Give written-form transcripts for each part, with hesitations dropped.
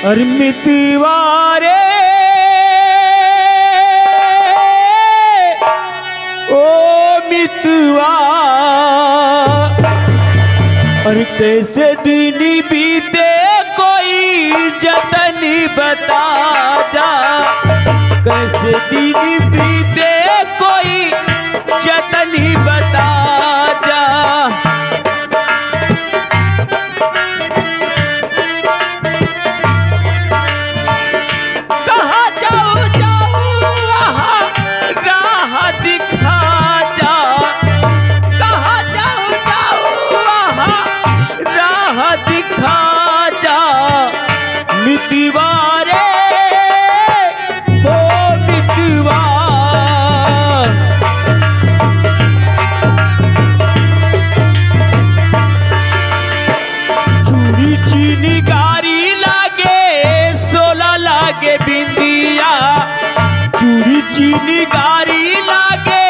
अरे मितवारे ओ मितवा, अरे कैसे दिन बीते कोई जतन बता जा, कैसे दिन बीते कोई जतन बता जा। कहाँ जाऊँ जाऊँ वहाँ राह दिखा जा, कहाँ जाऊँ जाऊँ वहाँ राह दिखा जा। मितवारे ओ मितवा, चूड़ी चीनी गारी लागे सोला लागे बिंदिया, चूड़ी चीनी गारी लागे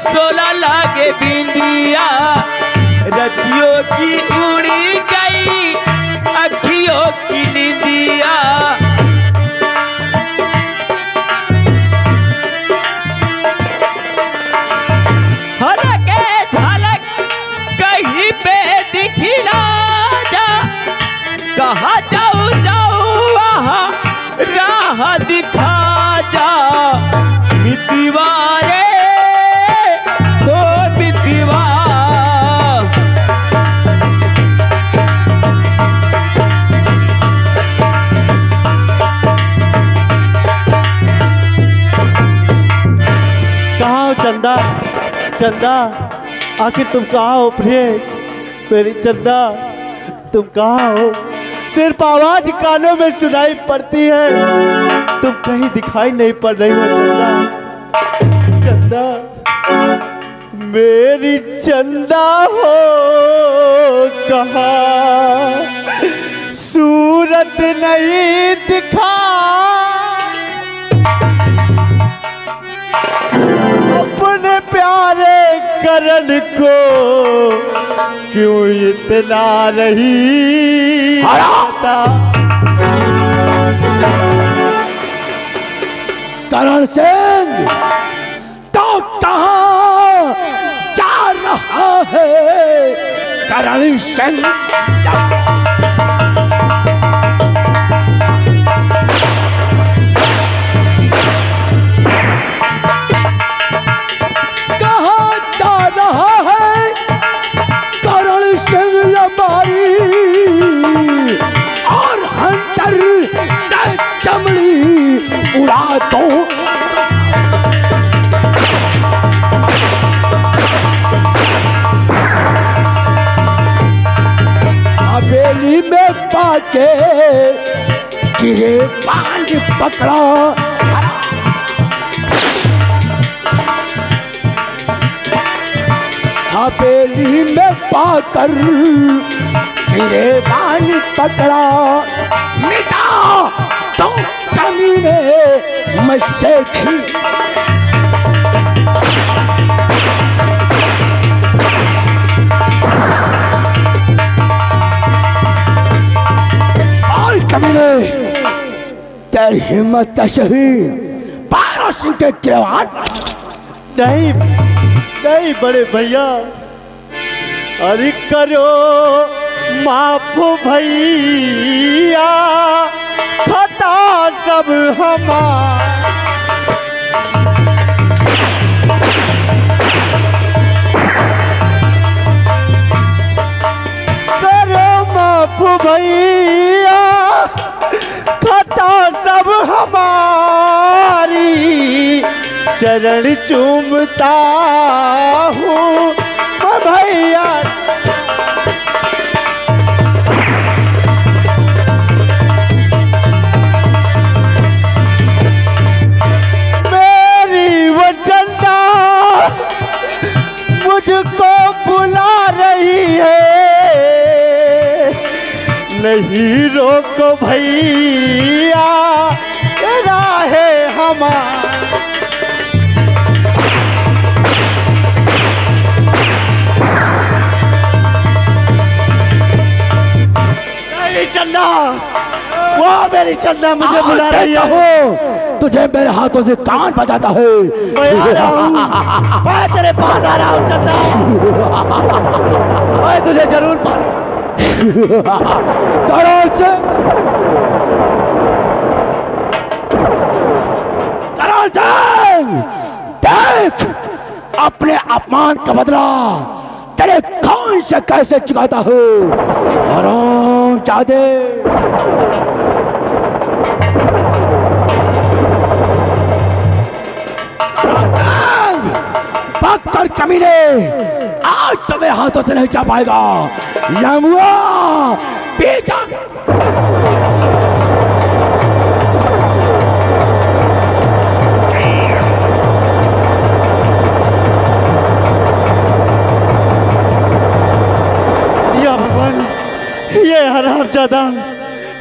सोला लागे बिंदिया। रतियों की उड़ी गई अखियों की निंदिया, हलके झलक कहीं पे दिखला जा, कहाँ जाऊँ जाऊँ वहाँ राह दिखा जा। मितवारे ओ मितवा, कहाँ हो चंदा? चंदा आखिर तुम कहाँ हो प्रिय? मेरी चंदा तुम कहाँ हो? सिर्फ आवाज कानों में सुनाई पड़ती है, तुम कहीं दिखाई नहीं पड़ रही हो चंदा। चंदा मेरी चंदा हो कहाँ, सूरत नहीं दिखा, अपने प्यारे करण को क्यों इतना रही आता। करण सिंह तो कहाँ जा रहा है? करण सिंह चमड़ी उड़ा दो। हवेली में पाके गिरे बांध पकड़ा, हवेली में पाकर गिरे बांध पकड़ा। मिटा तो कमीने मुझसे खी, और कमीने तेरी हिम्मत सही पारो सिंह के किरवान। नहीं नहीं बड़े भैया, अरे करो माफ भैया, खता सब हमार। करो माफ भैया, खता सब हमारी, चरण चूमता हूँ भैया। मुझको बुला रही है, नहीं रोको भैया राहे हमार। नहीं चंदा, वो मेरी चंदा मुझे बुला रही है। तुझे मेरे हाथों से कान बजाता है। मैं आ रहा हूँ, मैं तेरे पास आ रहा हूँ चंदा, मैं तुझे जरूर देख अपने अपमान का बदला तेरे खून से कैसे चुकाता हूँ। आराम जादे पकड़ कमीने, आज तो मेरे हाथों से नहीं जा पाएगा। यमुआ पीछा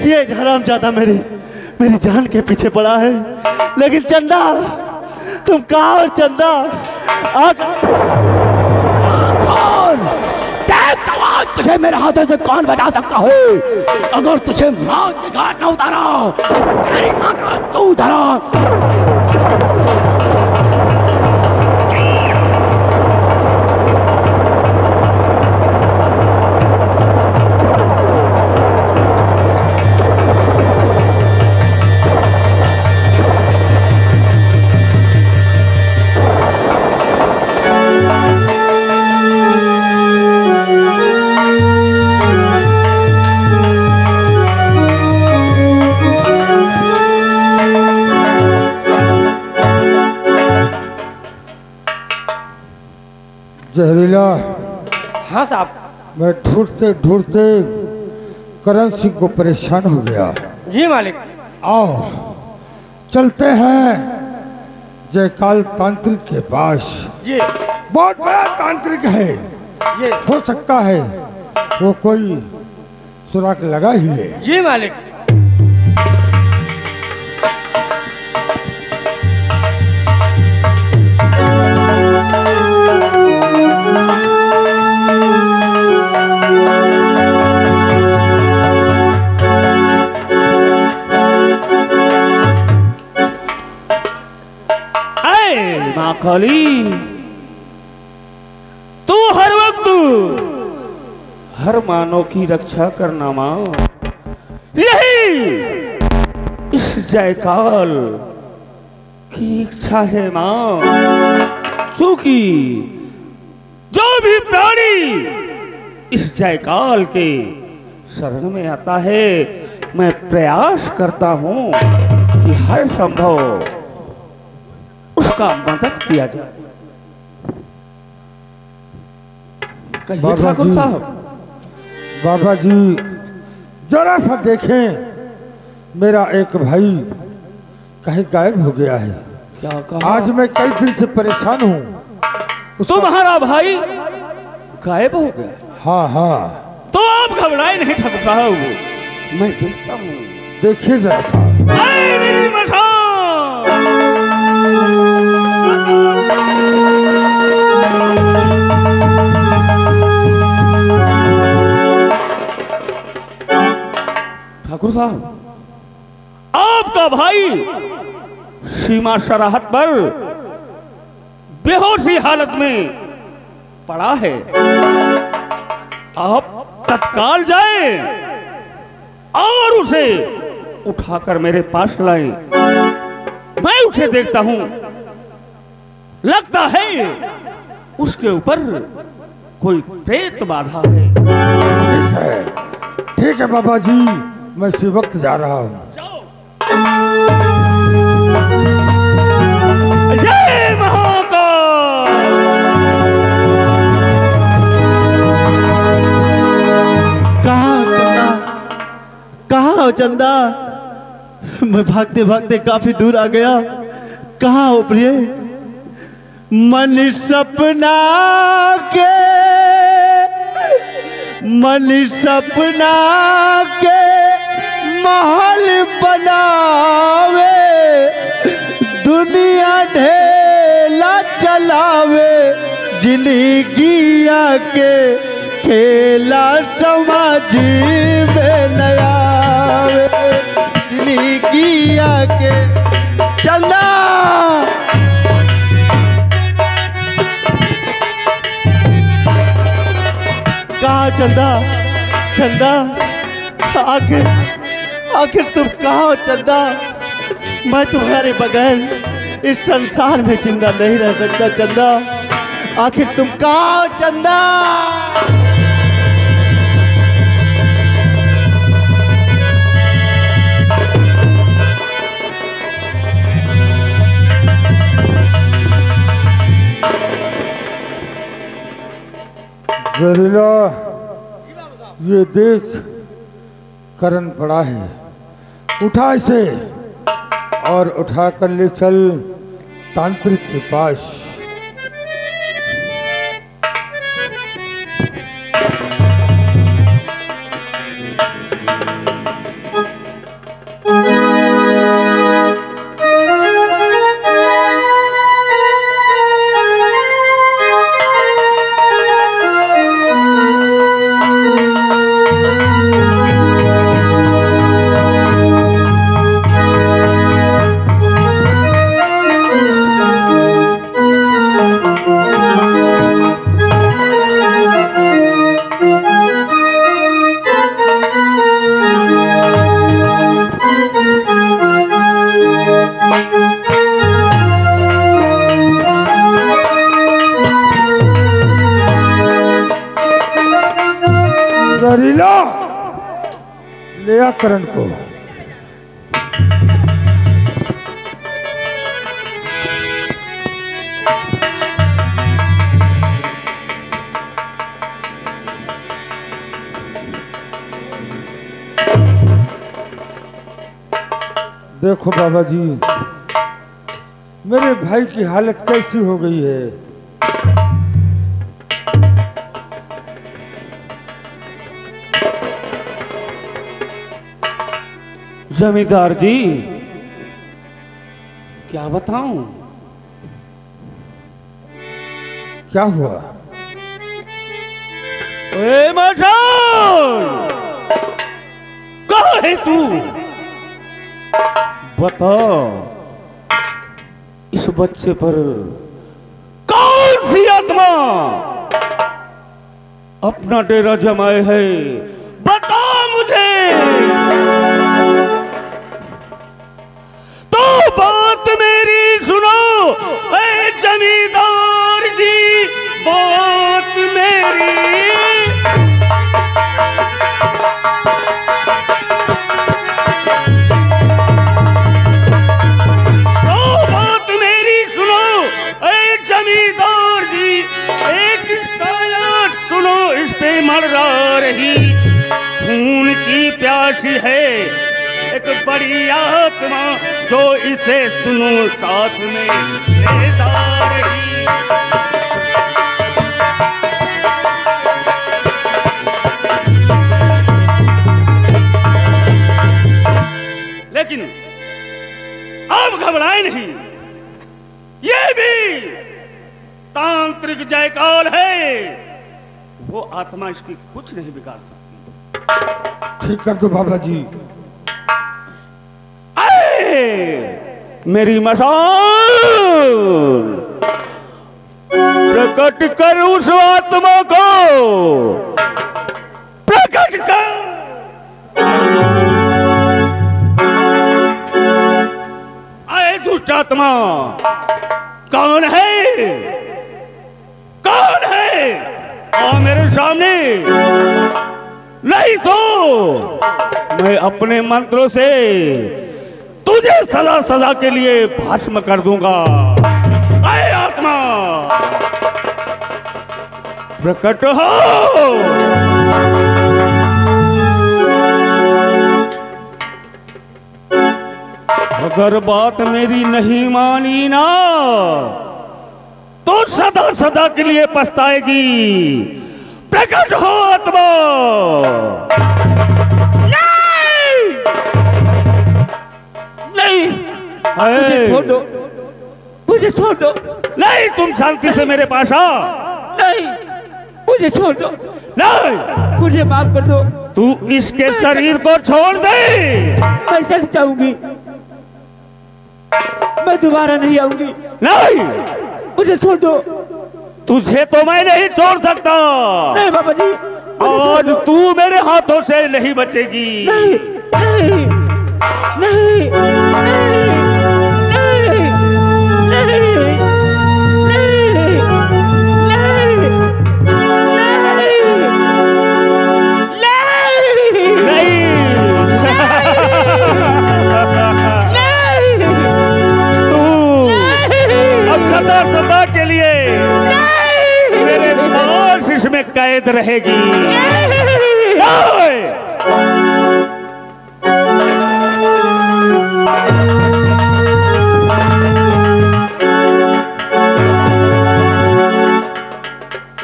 ये हरामजादा मेरी जान के पीछे पड़ा है। लेकिन चंदा, तुम कहाँ हो चंदा? तुझे मेरे हाथों से कौन बचा सकता है? अगर तुझे मौत की घाट न उतारा, मेरी मां का तू उतारा। जहरीला, हाँ साहब। मैं ढूंढते ढूंढते करण सिंह को परेशान हो गया। जी मालिक। आओ चलते हैं जयकाल तांत्रिक के पास। जी। बहुत बड़ा तांत्रिक है, जी। हो सकता है वो कोई सुराग लगा ही ले। जी मालिक। खाली तू हर वक्त हर मानव की रक्षा करना मां, यही इस जयकाल की इच्छा है मां। चूंकि जो भी प्राणी इस जयकाल के शरण में आता है, मैं प्रयास करता हूं कि हर संभव उसका मदद किया जाए। कहिए ठाकुर साहब। बाबा जी जरा सा देखें, मेरा एक भाई कहीं गायब हो गया है। क्या कहा? आज मैं कई दिन से परेशान हूँ। तुम्हारा भाई गायब हो गया? हाँ हाँ। तो आप घबराए नहीं ठाकुर साहब, मैं देखता हूँ। देखिए जरा सा। मेरी मसान। ठाकुर साहब, आपका भाई सीमा सरहद पर बेहोशी हालत में पड़ा है। आप तत्काल जाएं और उसे उठाकर मेरे पास लाएं। मैं उसे देखता हूं, लगता है उसके ऊपर कोई प्रेत बाधा है। ठीक है बाबा जी, मैं इसी वक्त जा रहा हूँ। जय महाकाल। कहाँ हो चंदा? मैं भागते भागते काफी दूर आ गया। कहाँ हो प्रिय? मन सपना के महल बनावे, दुनिया ढेला चलावे, जिंदगिया के खेला समाज में नया आवे जिंदगी आके चंदा कहाँ चंदा चंदा आखिर आखिर तुम कहाँ हो चंदा मैं तुम्हारे बगैर इस संसार में जिंदा नहीं रह सकता चंदा आखिर तुम कहाँ हो चंदा जहरीला ये देख करण पड़ा है उठा इसे और उठा कर ले चल तांत्रिक के पास जहरीला ले आ करण को देखो बाबा जी मेरे भाई की हालत कैसी हो गई है जमींदार जी क्या बताऊं क्या हुआ ए मशाल कहाँ है तू बता इस बच्चे पर कौन सी आत्मा अपना डेरा जमाए है बता मुझे तो बात मेरी सुनो ए जमींदार जी बात मेरी मर रही खून की प्यासी है एक बड़ी आत्मा जो इसे सुनो साथ में ले जा रही लेकिन अब घबराए नहीं ये भी तांत्रिक जयकाल है वो आत्मा इसकी कुछ नहीं बिगाड़ सकती ठीक कर दो बाबा जी मेरी मशाल प्रकट कर उस आत्मा को प्रकट कर आए दुष्ट आत्मा कौन है कौन है आ मेरे सामने नहीं तो मैं अपने मंत्रों से तुझे सदा सदा के लिए भस्म कर दूंगा आए आत्मा प्रकट हो अगर बात मेरी नहीं मानी ना तो सदा सदा के लिए पछताएगी प्रकट हो आत्मा नहीं नहीं मुझे छोड़ दो मुझे छोड़ दो नहीं तुम शांति से मेरे पास आओ नहीं मुझे छोड़ दो नहीं मुझे माफ कर दो तू इसके शरीर को छोड़ दे। मैं चल जाऊंगी, मैं दोबारा नहीं आऊंगी। नहीं, मुझे छोड़ दो। तुझे तो मैं नहीं छोड़ सकता। नहीं बाबा जी, आज तू मेरे हाथों से नहीं बचेगी। नहीं नहीं नहीं नहीं सदा के लिए मेरे पास इसमें कैद रहेगी।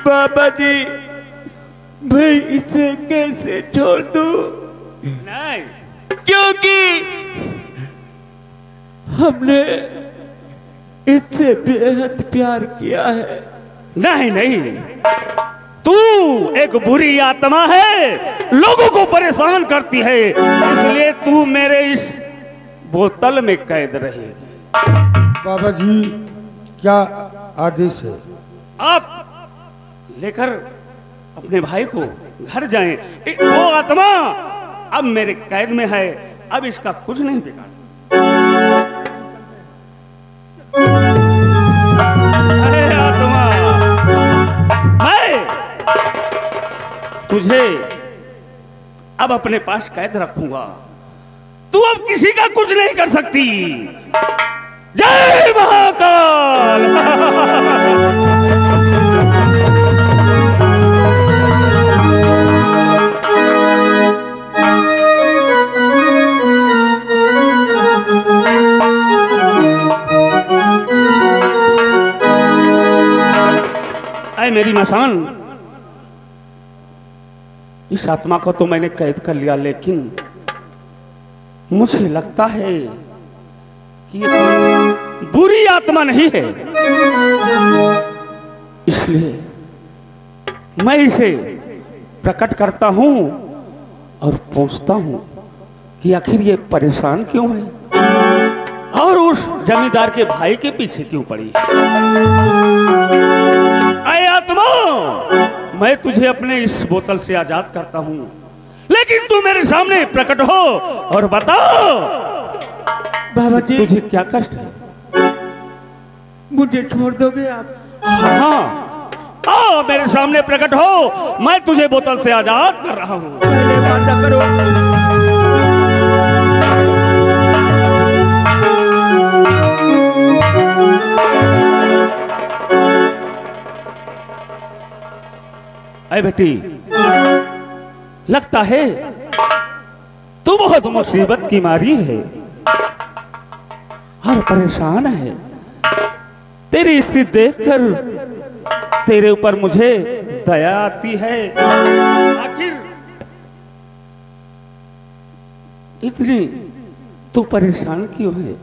बाबा जी, मैं इसे कैसे छोड़ दूं? नहीं, क्योंकि हमने इससे बेहद प्यार किया है। नहीं नहीं, तू एक बुरी आत्मा है, लोगों को परेशान करती है, इसलिए तू मेरे इस बोतल में कैद रहेगी। बाबा जी, क्या आदेश है? आप लेकर अपने भाई को घर जाएं। वो आत्मा अब मेरे कैद में है, अब इसका कुछ नहीं बिगाड़। अरे आत्मा, मैं तुझे अब अपने पास कैद रखूंगा। तू अब किसी का कुछ नहीं कर सकती। जय महाकाल। मेरी मसान, इस आत्मा को तो मैंने कैद कर लिया, लेकिन मुझे लगता है कि ये कोई बुरी आत्मा नहीं है। इसलिए मैं इसे प्रकट करता हूं और पूछता हूं कि आखिर ये परेशान क्यों है और उस जमींदार के भाई के पीछे क्यों पड़ी। आत्मा, मैं तुझे अपने इस बोतल से आजाद करता हूं, लेकिन तू मेरे सामने प्रकट हो और बता बाबा जी, तुझे क्या कष्ट है? मुझे छोड़ दोगे आप? हाँ, आओ मेरे सामने प्रकट हो, मैं तुझे बोतल से आजाद कर रहा हूं। पहले वादा करो। अरे बेटी, लगता है तू बहुत मुसीबत की मारी है और परेशान है। तेरी स्थिति देखकर तेरे ऊपर मुझे दया आती है। आखिर इतनी तू परेशान क्यों है?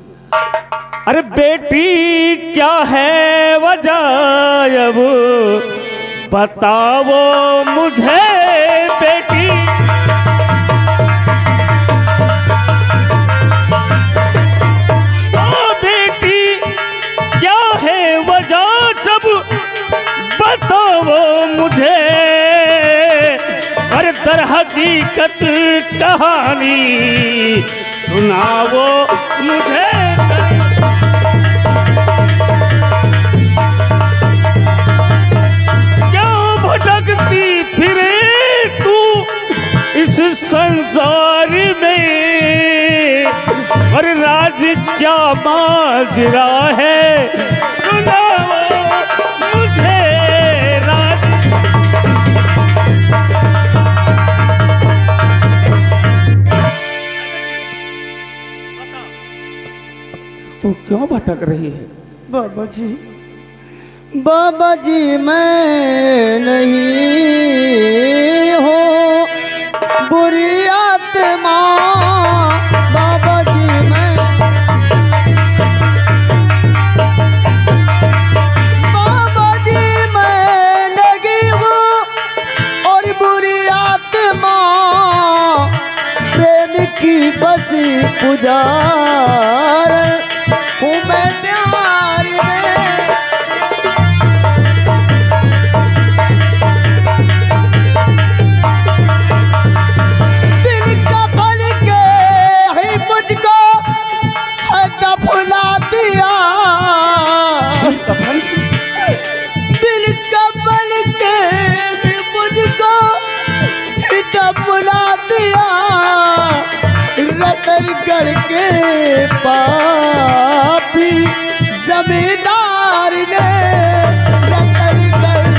अरे बेटी, क्या है वजह अब बताओ मुझे बेटी। ओ बेटी, क्या है वजह सब बताओ मुझे। अरे दर हकीकत कहानी सुनाओ मुझे। फिरे तू इस संसार में और राज क्या माजरा है, सुनाओ मुझे राज। तू क्यों भटक रही है? बाबा जी, बाबा जी, मैं नहीं हूँ बुरी आत्मा। बाबा जी, मैं बाबा जी, मैं लगी हूँ और बुरी आत्मा। पुजार हूँ मैं प्यार में। दिल का बन के ही मुझको है दफना दिया। दिल का बन के ही मुझको ही दफना दिया। रतनगढ़ के पापी जमींदार ने रतनगढ़।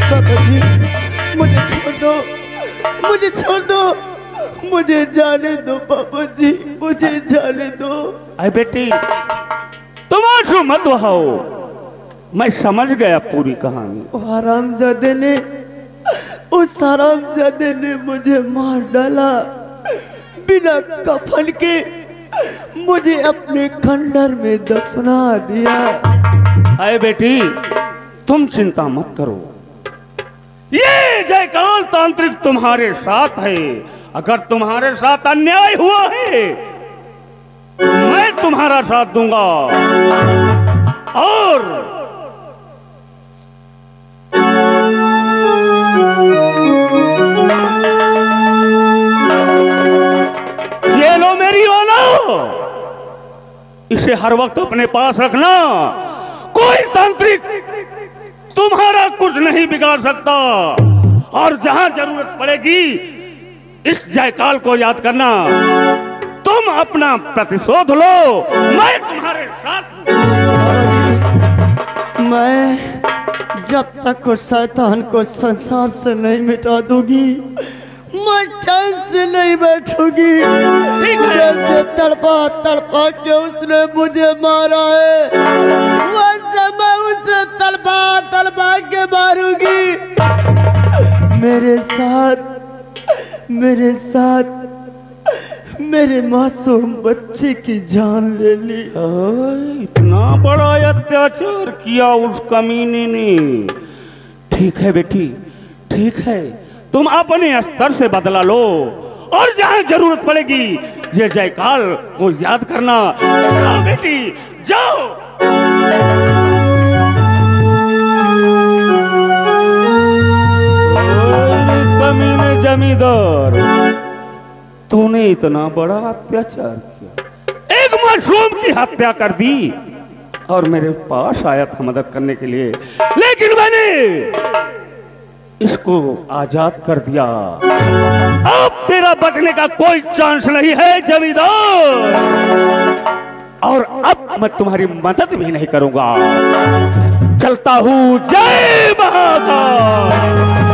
बाबा जी मुझे छोड़ दो, मुझे छोड़ दो, मुझे जाने दो बाबा जी, मुझे जाने दो। अरे बेटी तुम आंसू मत बहाओ, मैं समझ गया पूरी कहानी। हरामजादे ने, उस हरामजादे ने मुझे मार डाला बिना कफन के, मुझे अपने खंडर में दफना दिया। अरे बेटी तुम चिंता मत करो, ये जयकाल तांत्रिक तुम्हारे साथ है। अगर तुम्हारे साथ अन्याय हुआ है मैं तुम्हारा साथ दूंगा और ये लो मेरी औलाद, इसे हर वक्त अपने पास रखना। कोई तांत्रिक तुम्हारा कुछ नहीं बिगाड़ सकता और जहां जरूरत पड़ेगी इस जयकाल को याद करना। तुम अपना प्रतिशोध लो, मैं तुम्हारे साथ। मैं जब तक उस शैतान को संसार से नहीं मिटा दूंगी मैं चैन से नहीं बैठूंगी। जैसे तड़पा तड़पा के उसने मुझे मारा है वैसे मैं उसे तड़पा तड़पा के मारूंगी। मेरे साथ मेरे मासूम बच्चे की जान ले ली। इतना बड़ा अत्याचार किया उस कमीने ने। ठीक है बेटी, ठीक है, तुम अपने स्तर से बदला लो और जहां जरूरत पड़ेगी ये जयकाल को याद करना। जाओ बेटी जाओ। कमीने जमींदार, तूने इतना बड़ा अत्याचार किया, एक मासूम की हत्या कर दी और मेरे पास आया था मदद करने के लिए, लेकिन मैंने इसको आजाद कर दिया। अब तेरा बचने का कोई चांस नहीं है जमींदार, और अब मैं तुम्हारी मदद भी नहीं करूंगा। चलता हूं, जय महाकाल।